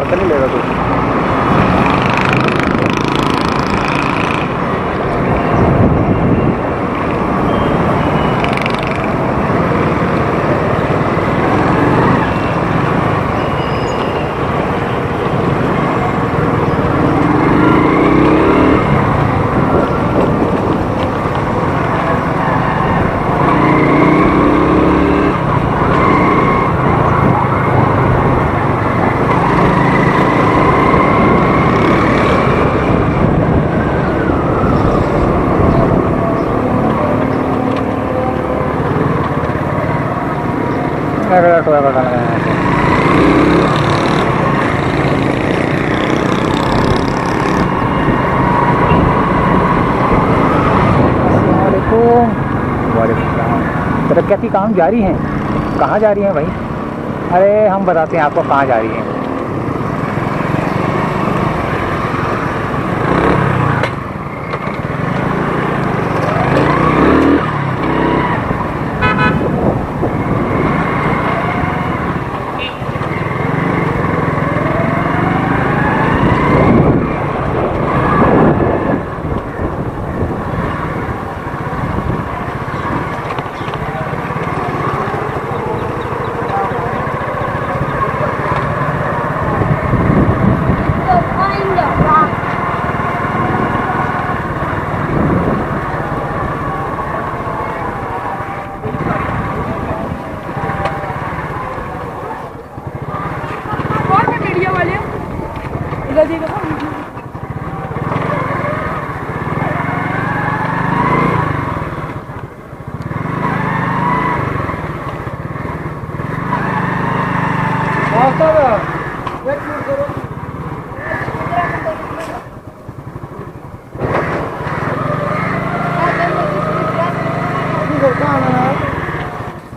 तो नहीं लेगा कुछ। तरक्याती काम जारी हैं। कहाँ जा रही हैं भाई? अरे हम बताते हैं आपको कहाँ जा रही हैं।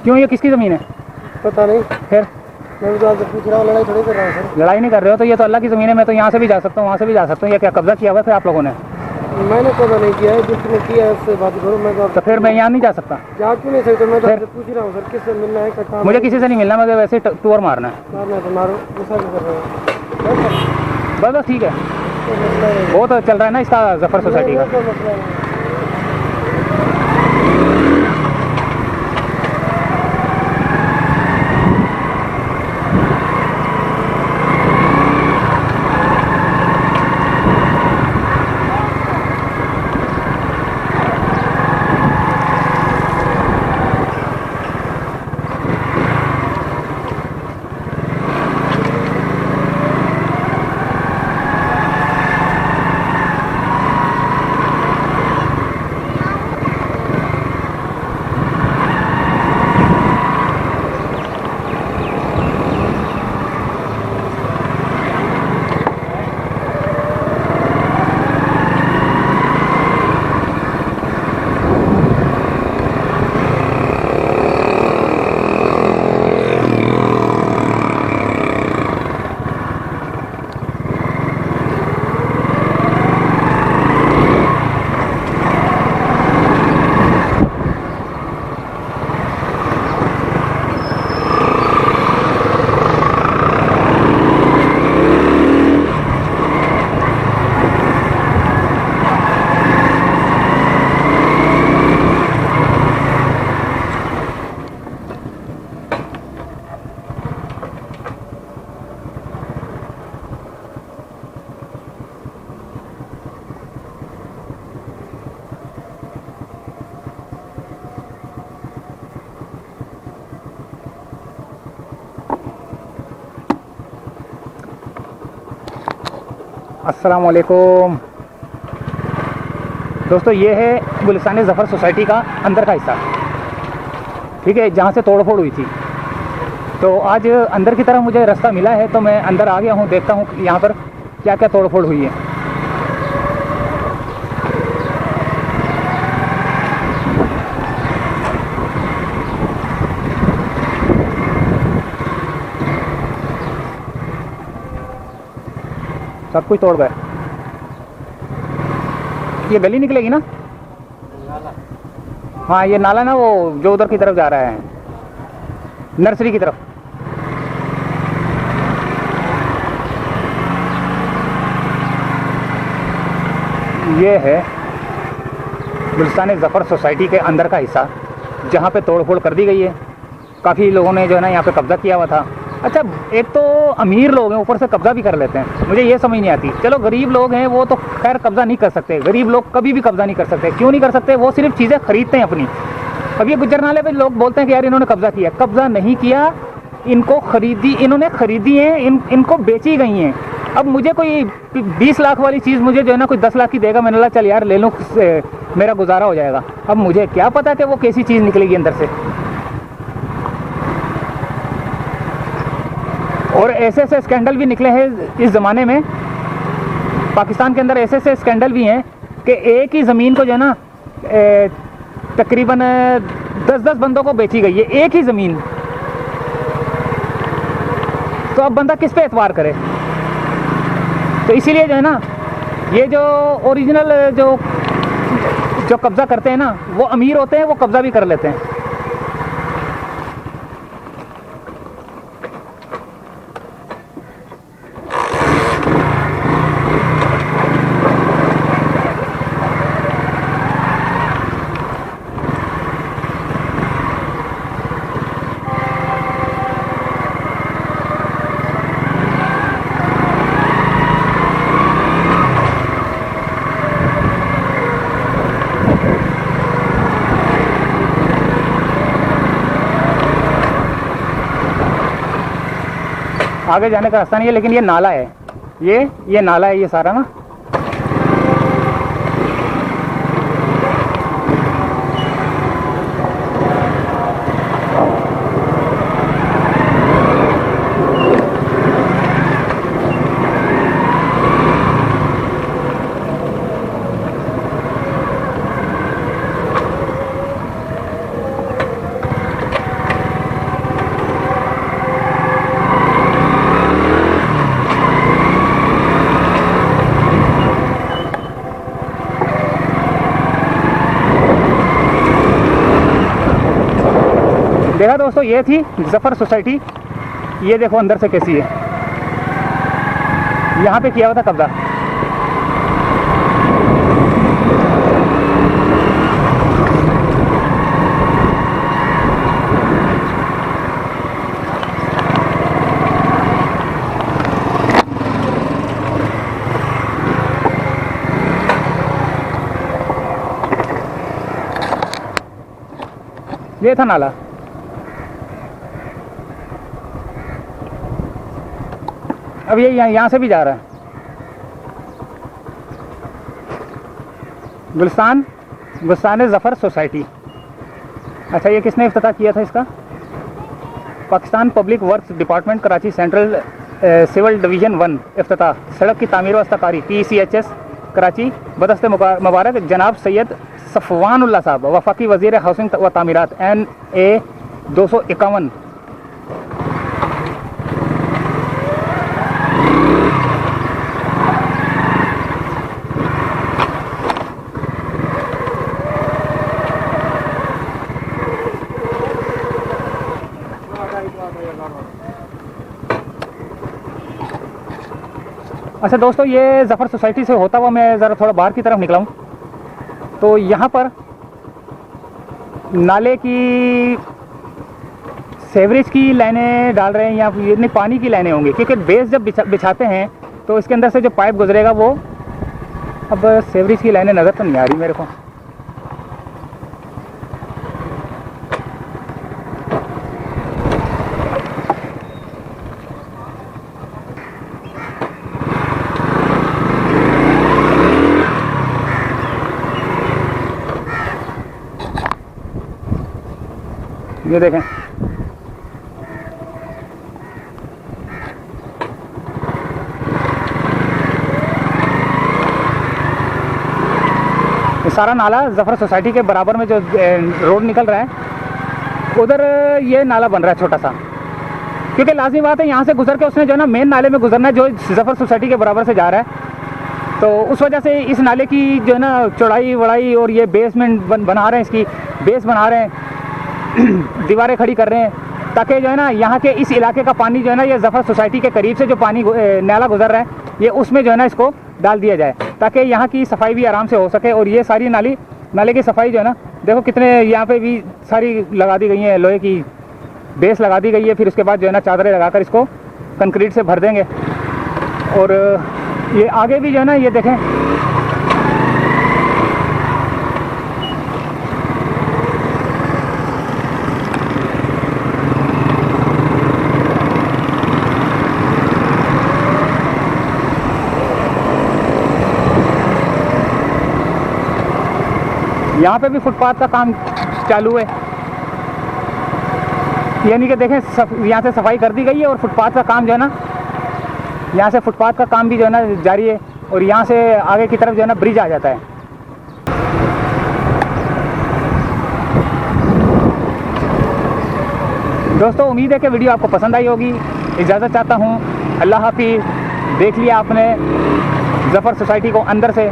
क्यों, ये किसकी ज़मीन है? पता नहीं। फिर मैं तो आपसे पूछ रहा हूँ, लड़ाई थोड़ी कर रहा हूँ सर। लड़ाई नहीं कर रहे हो तो ये तो अल्लाह की ज़मीन है। मैं तो यहाँ से भी जा सकता हूँ, वहाँ से भी जा सकता हूँ। ये क्या कब्जा किया हुआ है फिर आप लोगों ने? मैंने कब्जा नहीं किया है, जिसने किया है उससे बात करो। मैं तो फिर मैं यहाँ नहीं जा सकता? जा क्यों नहीं सकता? मैं तो आपसे पूछ रहा हूँ सर, किससे मिलना है? क्या मुझे किसी से नहीं मिलना, मुझे वैसे टूर मारना है। मारना है तो मारो, गुस्सा क्यों कर रहे हो? बस बस ठीक है। वो तो चल रहा है ना इसका, जफर सोसाइटी का। अस्सलाम वालेकुम दोस्तों, ये है गुलिस्तान ज़फ़र सोसाइटी का अंदर का हिस्सा, ठीक है, जहाँ से तोड़फोड़ हुई थी। तो आज अंदर की तरफ मुझे रास्ता मिला है तो मैं अंदर आ गया हूँ, देखता हूँ यहाँ पर क्या क्या तोड़फोड़ हुई है। सब कुछ तोड़ गए। ये गली निकलेगी ना? हाँ, ये नाला ना, वो जो उधर की तरफ जा रहा है, नर्सरी की तरफ। ये है गुलिस्तान ज़फ़र सोसाइटी के अंदर का हिस्सा, जहाँ पे तोड़फोड़ कर दी गई है। काफ़ी लोगों ने जो है ना यहाँ पे कब्ज़ा किया हुआ था। अच्छा, एक तो अमीर लोग हैं, ऊपर से कब्ज़ा भी कर लेते हैं, मुझे ये समझ नहीं आती। चलो गरीब लोग हैं वो तो खैर कब्ज़ा नहीं कर सकते, गरीब लोग कभी भी कब्ज़ा नहीं कर सकते। क्यों नहीं कर सकते? वो सिर्फ चीज़ें खरीदते हैं अपनी। अब ये गुज्जर नाले पे लोग बोलते हैं कि यार इन्होंने कब्ज़ा किया, कब्ज़ा नहीं किया, इनको खरीदी, इन्होंने खरीदी हैं, इनको बेची गई हैं। अब मुझे कोई 20 लाख वाली चीज़ मुझे जो है ना कोई 10 लाख की देगा, मैंने बोला चल यार ले लूँ, मेरा गुजारा हो जाएगा। अब मुझे क्या पता कि वो कैसी चीज़ निकलेगी अंदर से। और ऐसे ऐसे स्कैंडल भी निकले हैं इस ज़माने में, पाकिस्तान के अंदर ऐसे ऐसे स्कैंडल भी हैं कि एक ही ज़मीन को जो है ना तकरीबन 10-10 बंदों को बेची गई है, एक ही ज़मीन। तो अब बंदा किस पे एतबार करे? तो इसीलिए जो है ना ये जो ओरिजिनल जो कब्ज़ा करते हैं ना, वो अमीर होते हैं, वो कब्ज़ा भी कर लेते हैं। आगे जाने का रास्ता नहीं है, लेकिन ये नाला है, ये नाला है ये सारा ना। देखा दोस्तों, ये थी ज़फ़र सोसाइटी। ये देखो अंदर से कैसी है, यहाँ पे किया हुआ था कब्ज़ा। ये था नाला। अब ये यहाँ से भी जा रहा है गुलिस्तान ज़फ़र सोसाइटी। अच्छा, ये किसने इफ्तिताह किया था इसका? Pakistan public works department, Karachi central civil division 1। इफ्तिताह सड़क की तामीर वस्ताकारी PCHS कराची बदस्ते मुबारक जनाब सैयद सफ़वानुल्लाह साहब, वफाकी वज़ीर हाउसिंग व तामीरात, NA 251। अच्छा दोस्तों, ये ज़फ़र सोसाइटी से होता हुआ मैं ज़रा थोड़ा बाहर की तरफ निकला हूँ, तो यहाँ पर नाले की सेवरेज की लाइनें डाल रहे हैं, या ये पानी की लाइनें होंगी, क्योंकि बेस जब बिछाते हैं तो इसके अंदर से जो पाइप गुजरेगा वो, अब सेवरेज की लाइनें नज़र तो नहीं आ रही मेरे को। ये देखें, ये सारा नाला ज़फ़र सोसाइटी के बराबर में जो रोड निकल रहा है, उधर ये नाला बन रहा है छोटा सा, क्योंकि लाजमी बात है यहाँ से गुजर के उसने जो है ना मेन नाले में गुजरना है, जो ज़फ़र सोसाइटी के बराबर से जा रहा है। तो उस वजह से इस नाले की जो है ना चौड़ाई वड़ाई और ये बेसमेंट बना रहे हैं, इसकी बेस बना रहे हैं, दीवारें खड़ी कर रहे हैं, ताकि जो है ना यहाँ के इस इलाके का पानी जो है ना, ये ज़फ़र सोसाइटी के करीब से जो पानी नाला गुजर रहा है, ये उसमें जो है ना इसको डाल दिया जाए ताकि यहाँ की सफाई भी आराम से हो सके। और ये सारी नाले की सफाई जो है ना, देखो कितने यहाँ पे भी सारी लगा दी गई है, लोहे की बेस लगा दी गई है। फिर उसके बाद जो है ना चादरें लगाकर इसको कंक्रीट से भर देंगे। और ये आगे भी जो है ना, ये देखें यहाँ पे भी फुटपाथ का काम चालू है, यानी कि देखें यहाँ से सफाई कर दी गई है और फुटपाथ का काम जो है ना, यहाँ से फुटपाथ का काम भी जो है ना जारी है। और यहाँ से आगे की तरफ जो है ना ब्रिज आ जाता है। दोस्तों उम्मीद है कि वीडियो आपको पसंद आई होगी। इजाज़त चाहता हूँ, अल्लाह हाफिज़। देख लिया आपने ज़फ़र सोसाइटी को अंदर से।